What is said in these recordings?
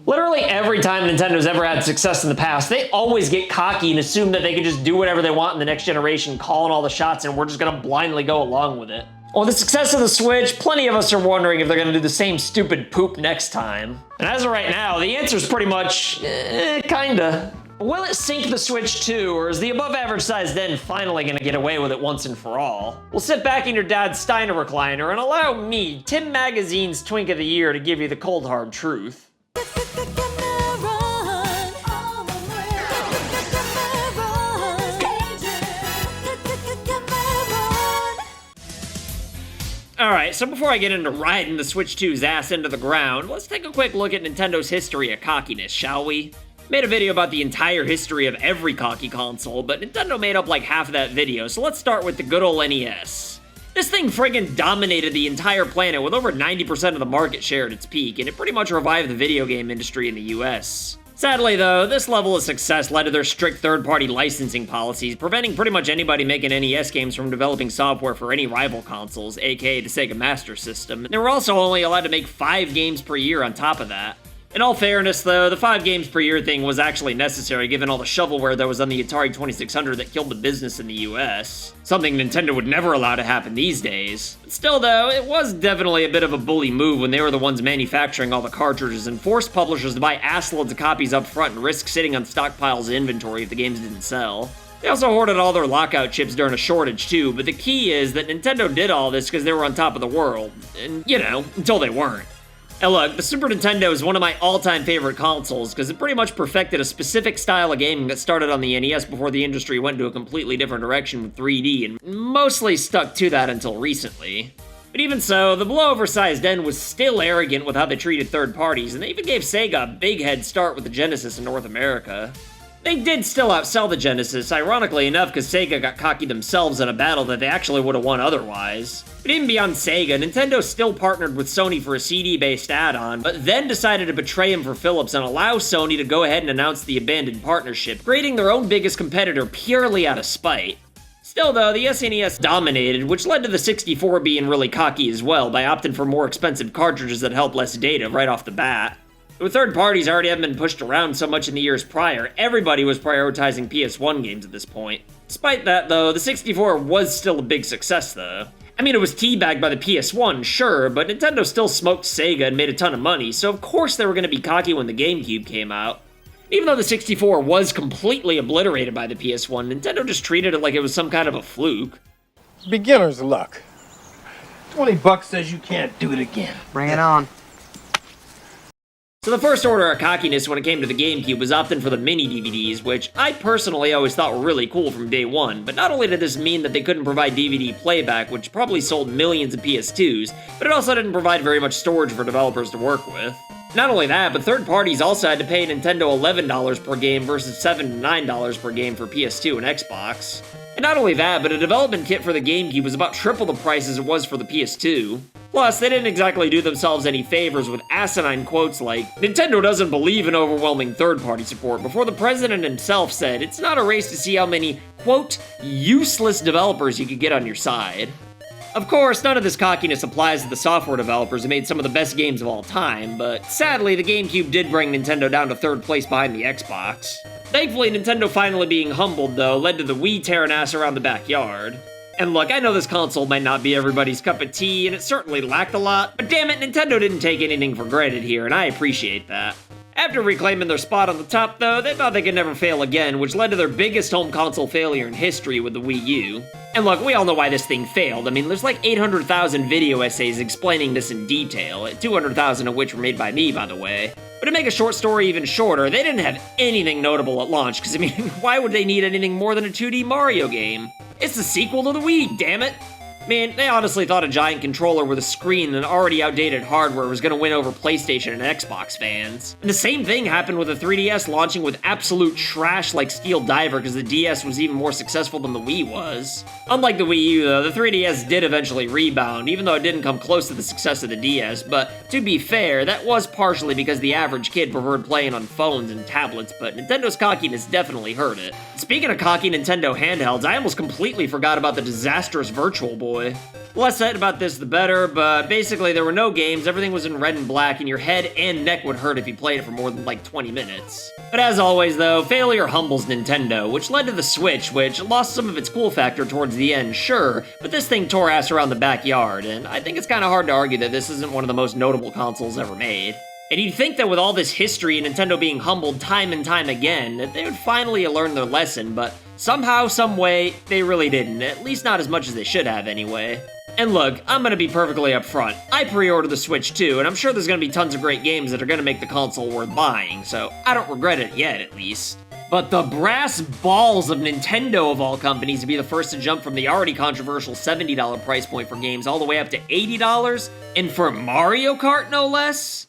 Literally every time Nintendo's ever had success in the past, they always get cocky and assume that they can just do whatever they want in the next generation, calling all the shots, and we're just gonna blindly go along with it. Well, the success of the Switch, plenty of us are wondering if they're gonna do the same stupid poop next time. And as of right now, the answer's pretty much, kinda. Will it sink the Switch too, or is the above-average sized den finally gonna get away with it once and for all? Well, sit back in your dad's Steiner recliner and allow me, Tim Magazine's Twink of the Year, to give you the cold hard truth. Alright, so before I get into riding the Switch 2's ass into the ground, let's take a quick look at Nintendo's history of cockiness, shall we? Made a video about the entire history of every cocky console, but Nintendo made up like half of that video, so let's start with the good ol' NES. This thing friggin' dominated the entire planet with over 90% of the market share at its peak, and it pretty much revived the video game industry in the US. Sadly though, this level of success led to their strict third-party licensing policies, preventing pretty much anybody making NES games from developing software for any rival consoles, aka the Sega Master System. They were also only allowed to make 5 games per year on top of that. In all fairness though, the 5 games per year thing was actually necessary given all the shovelware that was on the Atari 2600 that killed the business in the US. Something Nintendo would never allow to happen these days. But still though, it was definitely a bit of a bully move when they were the ones manufacturing all the cartridges and forced publishers to buy assloads of copies up front and risk sitting on stockpiles of inventory if the games didn't sell. They also hoarded all their lockout chips during a shortage too, but the key is that Nintendo did all this because they were on top of the world. And, you know, until they weren't. And look, the Super Nintendo is one of my all-time favorite consoles because it pretty much perfected a specific style of gaming that started on the NES before the industry went into a completely different direction with 3D, and mostly stuck to that until recently. But even so, the below-oversized den was still arrogant with how they treated third parties, and they even gave Sega a big head start with the Genesis in North America. They did still outsell the Genesis, ironically enough because Sega got cocky themselves in a battle that they actually would have won otherwise. But even beyond Sega, Nintendo still partnered with Sony for a CD-based add-on, but then decided to betray him for Philips and allow Sony to go ahead and announce the abandoned partnership, creating their own biggest competitor purely out of spite. Still though, the SNES dominated, which led to the 64 being really cocky as well by opting for more expensive cartridges that help less data right off the bat. With third parties already having been pushed around so much in the years prior, everybody was prioritizing PS1 games at this point. Despite that though, the 64 was still a big success though. I mean, it was teabagged by the PS1, sure, but Nintendo still smoked Sega and made a ton of money, so of course they were going to be cocky when the GameCube came out. Even though the 64 was completely obliterated by the PS1, Nintendo just treated it like it was some kind of a fluke. Beginner's luck. $20 says you can't do it again. Bring it on. So the first order of cockiness when it came to the GameCube was opting for the mini DVDs, which I personally always thought were really cool from day one, but not only did this mean that they couldn't provide DVD playback, which probably sold millions of PS2s, but it also didn't provide very much storage for developers to work with. Not only that, but third parties also had to pay Nintendo $11 per game versus $7 to $9 per game for PS2 and Xbox. And not only that, but a development kit for the GameCube was about triple the price as it was for the PS2. Plus, they didn't exactly do themselves any favors with asinine quotes like, "Nintendo doesn't believe in overwhelming third-party support," before the president himself said it's not a race to see how many, quote, useless developers you could get on your side. Of course, none of this cockiness applies to the software developers who made some of the best games of all time, but sadly, the GameCube did bring Nintendo down to third place behind the Xbox. Thankfully, Nintendo finally being humbled, though, led to the Wii tearing ass around the backyard. And look, I know this console might not be everybody's cup of tea, and it certainly lacked a lot, but damn it, Nintendo didn't take anything for granted here, and I appreciate that. After reclaiming their spot on the top, though, they thought they could never fail again, which led to their biggest home console failure in history with the Wii U. And look, we all know why this thing failed. I mean, there's like 800,000 video essays explaining this in detail, 200,000 of which were made by me, by the way. But to make a short story even shorter, they didn't have anything notable at launch, because I mean, why would they need anything more than a 2D Mario game? It's the sequel to the Wii, damn it! Man, they honestly thought a giant controller with a screen and already outdated hardware was gonna win over PlayStation and Xbox fans. And the same thing happened with the 3DS launching with absolute trash like Steel Diver because the DS was even more successful than the Wii was. Unlike the Wii U though, the 3DS did eventually rebound, even though it didn't come close to the success of the DS, but to be fair, that was partially because the average kid preferred playing on phones and tablets, but Nintendo's cockiness definitely hurt it. Speaking of cocky Nintendo handhelds, I almost completely forgot about the disastrous Virtual Boy. boy. The less said about this, the better, but basically there were no games, everything was in red and black, and your head and neck would hurt if you played it for more than like 20 minutes. But as always though, failure humbles Nintendo, which led to the Switch, which lost some of its cool factor towards the end, sure, but this thing tore ass around the backyard, and I think it's kinda hard to argue that this isn't one of the most notable consoles ever made. And you'd think that with all this history and Nintendo being humbled time and time again, that they would finally learn their lesson, but somehow, some way, they really didn't, at least not as much as they should have anyway. And look, I'm gonna be perfectly upfront. I pre-ordered the Switch too, and I'm sure there's gonna be tons of great games that are gonna make the console worth buying, so I don't regret it yet, at least. But the brass balls of Nintendo, of all companies, to be the first to jump from the already controversial $70 price point for games all the way up to $80, and for Mario Kart, no less?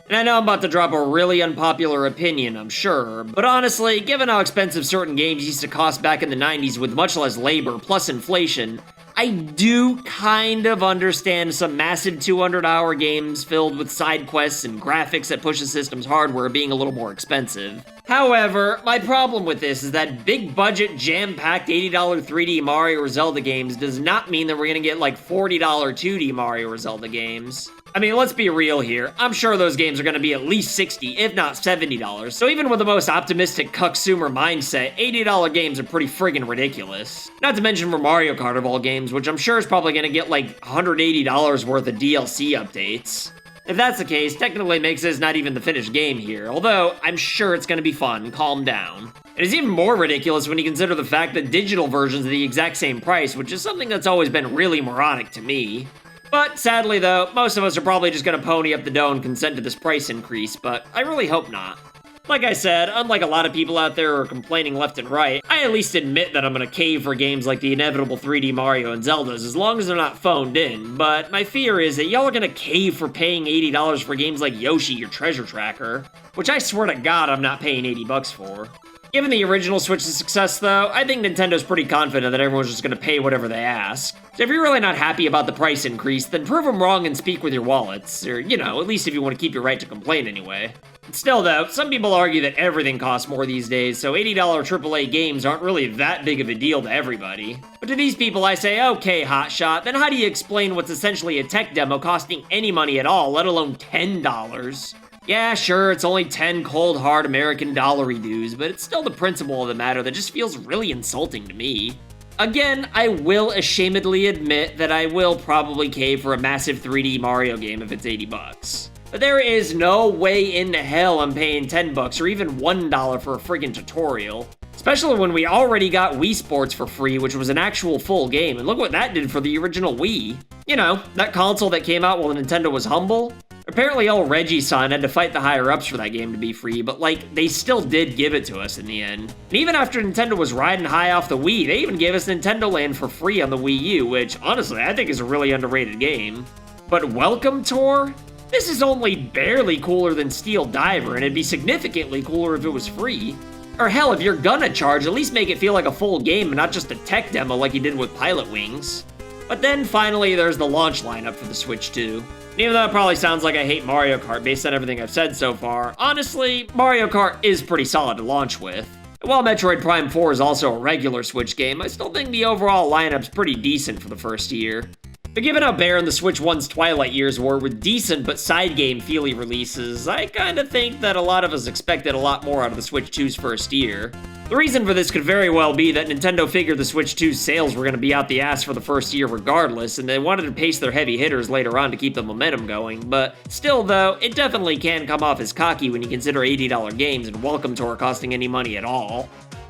And I know I'm about to drop a really unpopular opinion, I'm sure, but honestly, given how expensive certain games used to cost back in the 90s with much less labor, plus inflation, I do kind of understand some massive 200-hour games filled with side quests and graphics that push the system's hardware being a little more expensive. However, my problem with this is that big-budget, jam-packed $80 3D Mario or Zelda games does not mean that we're gonna get like $40 2D Mario or Zelda games. I mean, let's be real here. I'm sure those games are gonna be at least $60, if not $70. So even with the most optimistic consumer mindset, $80 games are pretty friggin' ridiculous. Not to mention for Mario Kart of all games, which I'm sure is probably gonna get like $180 worth of DLC updates. If that's the case, technically makes this not even the finished game here, although I'm sure it's gonna be fun, calm down. It is even more ridiculous when you consider the fact that digital versions are the exact same price, which is something that's always been really moronic to me. But sadly though, most of us are probably just gonna pony up the dough and consent to this price increase, but I really hope not. Like I said, unlike a lot of people out there who are complaining left and right, I at least admit that I'm gonna cave for games like the inevitable 3D Mario and Zeldas as long as they're not phoned in, but my fear is that y'all are gonna cave for paying $80 for games like Yoshi or Treasure Tracker, which I swear to God I'm not paying 80 bucks for. Given the original Switch's success though, I think Nintendo's pretty confident that everyone's just gonna pay whatever they ask. So if you're really not happy about the price increase, then prove them wrong and speak with your wallets, or you know, at least if you want to keep your right to complain anyway. Still though, some people argue that everything costs more these days, so $80 AAA games aren't really that big of a deal to everybody. But to these people I say, okay hotshot, then how do you explain what's essentially a tech demo costing any money at all, let alone $10? Yeah, sure, it's only 10 cold hard American dollary dues, but it's still the principle of the matter that just feels really insulting to me. Again, I will ashamedly admit that I will probably cave for a massive 3D Mario game if it's 80 bucks. But there is no way in hell I'm paying 10 bucks or even $1 for a friggin' tutorial. Especially when we already got Wii Sports for free, which was an actual full game, and look what that did for the original Wii. You know, that console that came out while Nintendo was humble. Apparently old Reggie-san had to fight the higher-ups for that game to be free, but like, they still did give it to us in the end. And even after Nintendo was riding high off the Wii, they even gave us Nintendo Land for free on the Wii U, which honestly I think is a really underrated game. But Welcome Tour? This is only barely cooler than Steel Diver, and it'd be significantly cooler if it was free. Or hell, if you're gonna charge, at least make it feel like a full game and not just a tech demo like you did with Pilot Wings. But then finally there's the launch lineup for the Switch 2. And even though it probably sounds like I hate Mario Kart based on everything I've said so far, honestly, Mario Kart is pretty solid to launch with. And while Metroid Prime 4 is also a regular Switch game, I still think the overall lineup's pretty decent for the first year. But given how barren the Switch 1's Twilight years were with decent but side game feely releases, I kinda think that a lot of us expected a lot more out of the Switch 2's first year. The reason for this could very well be that Nintendo figured the Switch 2's sales were going to be out the ass for the first year regardless, and they wanted to pace their heavy hitters later on to keep the momentum going, but still though, it definitely can come off as cocky when you consider $80 games and Welcome Tour costing any money at all.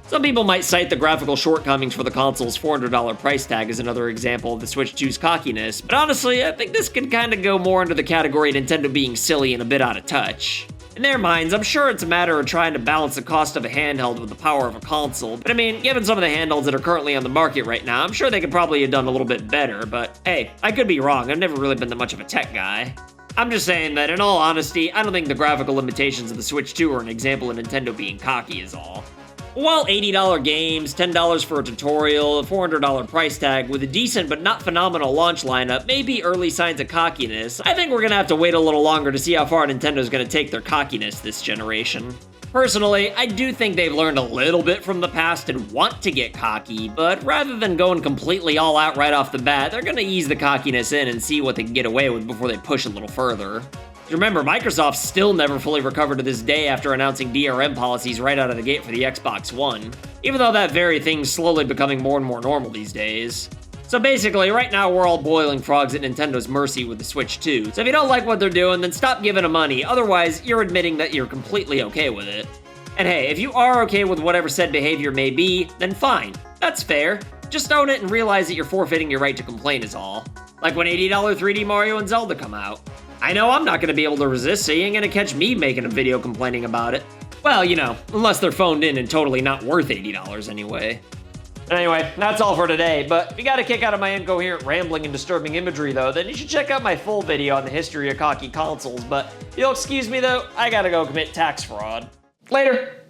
Some people might cite the graphical shortcomings for the console's $400 price tag as another example of the Switch 2's cockiness, but honestly, I think this could kinda go more into the category of Nintendo being silly and a bit out of touch. In their minds, I'm sure it's a matter of trying to balance the cost of a handheld with the power of a console, but I mean, given some of the handhelds that are currently on the market right now, I'm sure they could probably have done a little bit better, but hey, I could be wrong, I've never really been that much of a tech guy. I'm just saying that in all honesty, I don't think the graphical limitations of the Switch 2 are an example of Nintendo being cocky is all. While $80 games, $10 for a tutorial, a $400 price tag with a decent but not phenomenal launch lineup may be early signs of cockiness, I think we're gonna have to wait a little longer to see how far Nintendo's gonna take their cockiness this generation. Personally, I do think they've learned a little bit from the past and want to get cocky, but rather than going completely all out right off the bat, they're gonna ease the cockiness in and see what they can get away with before they push a little further. Remember, Microsoft still never fully recovered to this day after announcing DRM policies right out of the gate for the Xbox One, even though that very thing's slowly becoming more and more normal these days. So basically, right now we're all boiling frogs at Nintendo's mercy with the Switch 2, so if you don't like what they're doing, then stop giving them money, otherwise you're admitting that you're completely okay with it. And hey, if you are okay with whatever said behavior may be, then fine, that's fair. Just own it and realize that you're forfeiting your right to complain is all. Like when $80 3D Mario and Zelda come out. I know I'm not gonna be able to resist, so you ain't gonna catch me making a video complaining about it. Well, you know, unless they're phoned in and totally not worth $80 anyway. Anyway, that's all for today, but if you got a kick out of my incoherent rambling and disturbing imagery though, then you should check out my full video on the history of cocky consoles, but if you'll excuse me though, I gotta go commit tax fraud. Later!